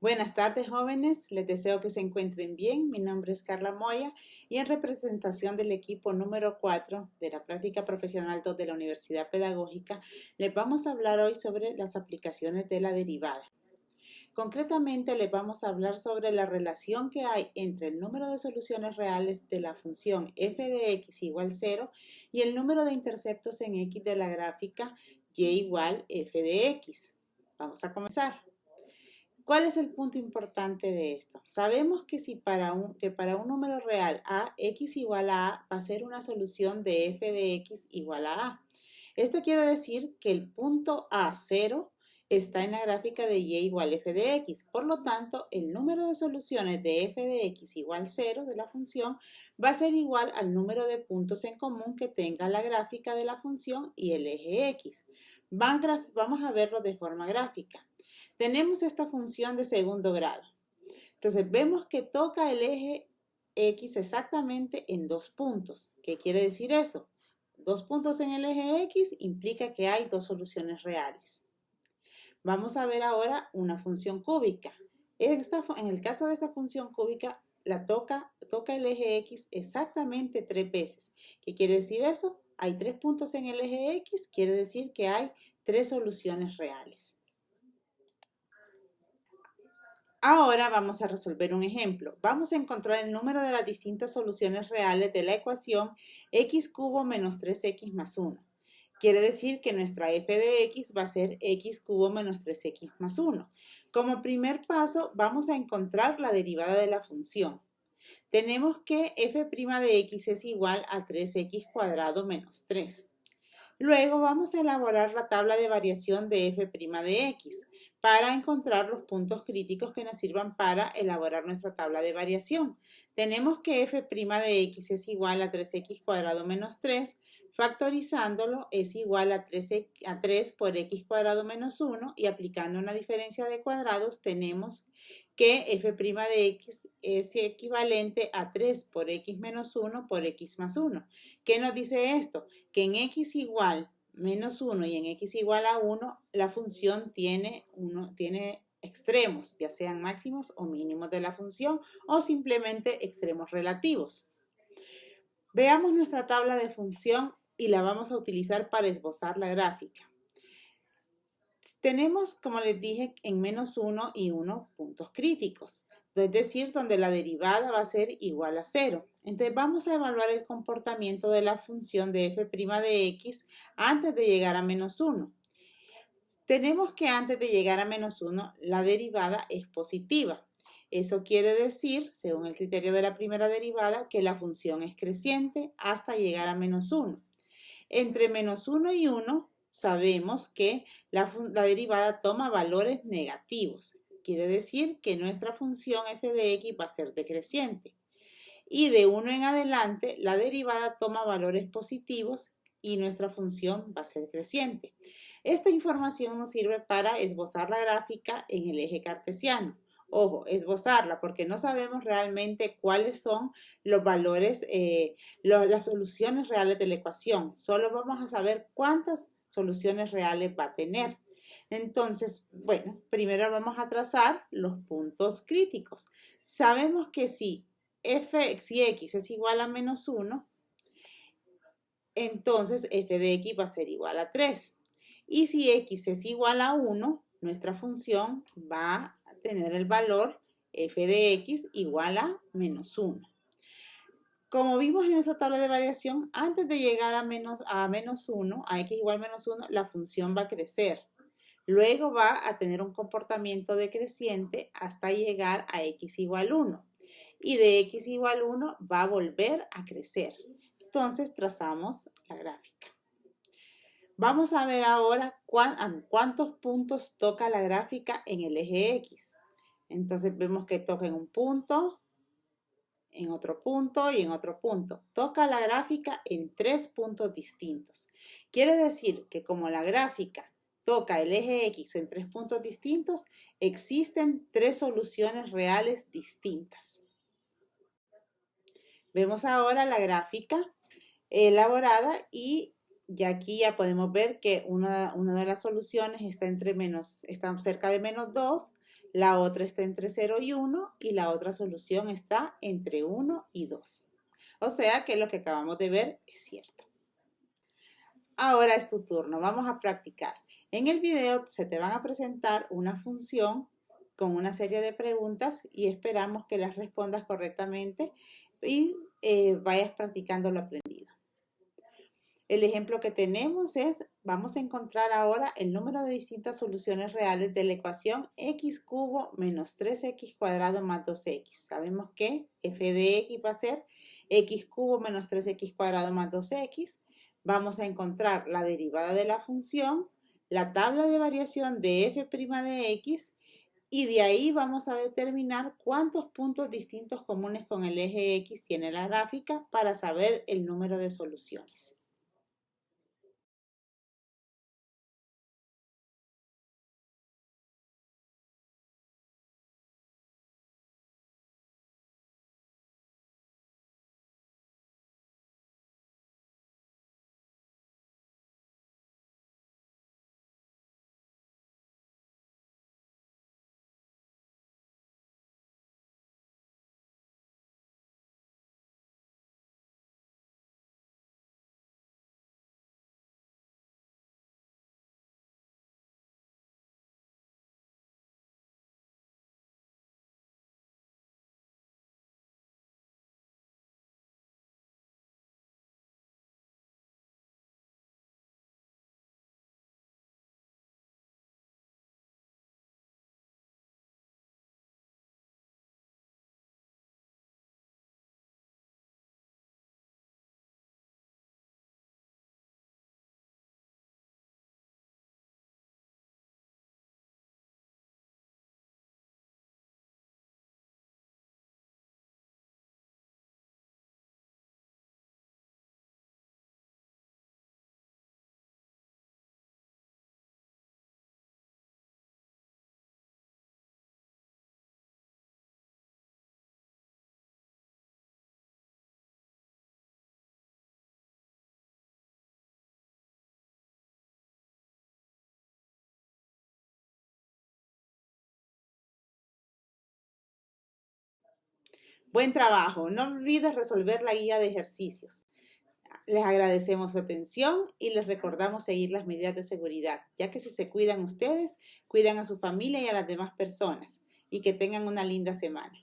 Buenas tardes, jóvenes. Les deseo que se encuentren bien. Mi nombre es Carla Moya y en representación del equipo número 4 de la práctica profesional 2 de la Universidad Pedagógica, les vamos a hablar hoy sobre las aplicaciones de la derivada. Concretamente, les vamos a hablar sobre la relación que hay entre el número de soluciones reales de la función f de x igual 0 y el número de interceptos en x de la gráfica y igual f de x. Vamos a comenzar. ¿Cuál es el punto importante de esto? Sabemos que si para un número real a, x igual a va a ser una solución de f de x igual a. Esto quiere decir que el punto A0 está en la gráfica de y igual f de x. Por lo tanto, el número de soluciones de f de x igual 0 de la función va a ser igual al número de puntos en común que tenga la gráfica de la función y el eje x. Vamos a verlo de forma gráfica. Tenemos esta función de segundo grado. Entonces vemos que toca el eje X exactamente en 2 puntos. ¿Qué quiere decir eso? 2 puntos en el eje X implica que hay 2 soluciones reales. Vamos a ver ahora una función cúbica. En el caso de esta función cúbica, toca el eje X exactamente 3 veces. ¿Qué quiere decir eso? Hay 3 puntos en el eje X, quiere decir que hay 3 soluciones reales. Ahora vamos a resolver un ejemplo. Vamos a encontrar el número de las distintas soluciones reales de la ecuación x cubo menos 3x más 1. Quiere decir que nuestra f de x va a ser x cubo menos 3x más 1. Como primer paso, vamos a encontrar la derivada de la función. Tenemos que f' de x es igual a 3x cuadrado menos 3. Luego vamos a elaborar la tabla de variación de f' de x para encontrar los puntos críticos que nos sirvan para elaborar nuestra tabla de variación. Tenemos que f' de x es igual a 3x cuadrado menos 3, factorizándolo es igual a 3 por x cuadrado menos 1 y aplicando una diferencia de cuadrados tenemos que f' de x es equivalente a 3 por x menos 1 por x más 1. ¿Qué nos dice esto? Que en x igual menos 1 y en x igual a 1, la función tiene extremos, ya sean máximos o mínimos de la función o simplemente extremos relativos. Veamos nuestra tabla de función y la vamos a utilizar para esbozar la gráfica. Tenemos, como les dije, en menos 1 y 1 puntos críticos, es decir, donde la derivada va a ser igual a 0. Entonces vamos a evaluar el comportamiento de la función de f' de x antes de llegar a menos 1. Tenemos que antes de llegar a menos 1, la derivada es positiva. Eso quiere decir, según el criterio de la primera derivada, que la función es creciente hasta llegar a menos 1. Entre menos 1 y 1, sabemos que la derivada toma valores negativos. Quiere decir que nuestra función f de x va a ser decreciente. Y de 1 en adelante, la derivada toma valores positivos y nuestra función va a ser creciente. Esta información nos sirve para esbozar la gráfica en el eje cartesiano. Ojo, esbozarla porque no sabemos realmente cuáles son los valores, las soluciones reales de la ecuación. Solo vamos a saber cuántas soluciones reales va a tener. Entonces, bueno, primero vamos a trazar los puntos críticos. Sabemos que si x es igual a menos 1, entonces f de x va a ser igual a 3. Y si x es igual a 1, nuestra función va a tener el valor f de x igual a menos 1. Como vimos en esta tabla de variación, antes de llegar a menos 1, a x igual a menos 1, la función va a crecer. Luego va a tener un comportamiento decreciente hasta llegar a x igual a 1. Y de x igual a 1 va a volver a crecer. Entonces trazamos la gráfica. Vamos a ver ahora cuántos puntos toca la gráfica en el eje X. Entonces vemos que toca en un punto, en otro punto y en otro punto. Toca la gráfica en 3 puntos distintos. Quiere decir que como la gráfica toca el eje X en 3 puntos distintos, existen 3 soluciones reales distintas. Vemos ahora la gráfica elaborada y aquí ya podemos ver que una de las soluciones está cerca de menos 2, la otra está entre 0 y 1 y la otra solución está entre 1 y 2. O sea que lo que acabamos de ver es cierto. Ahora es tu turno, vamos a practicar. En el video se te van a presentar una función con una serie de preguntas y esperamos que las respondas correctamente y vayas practicando lo aprendido. El ejemplo que tenemos es, vamos a encontrar ahora el número de distintas soluciones reales de la ecuación x cubo menos 3x cuadrado más 2x. Sabemos que f de x va a ser x cubo menos 3x cuadrado más 2x. Vamos a encontrar la derivada de la función, la tabla de variación de f' de x y de ahí vamos a determinar cuántos puntos distintos comunes con el eje x tiene la gráfica para saber el número de soluciones. Buen trabajo. No olvides resolver la guía de ejercicios. Les agradecemos su atención y les recordamos seguir las medidas de seguridad, ya que si se cuidan ustedes, cuidan a su familia y a las demás personas. Y que tengan una linda semana.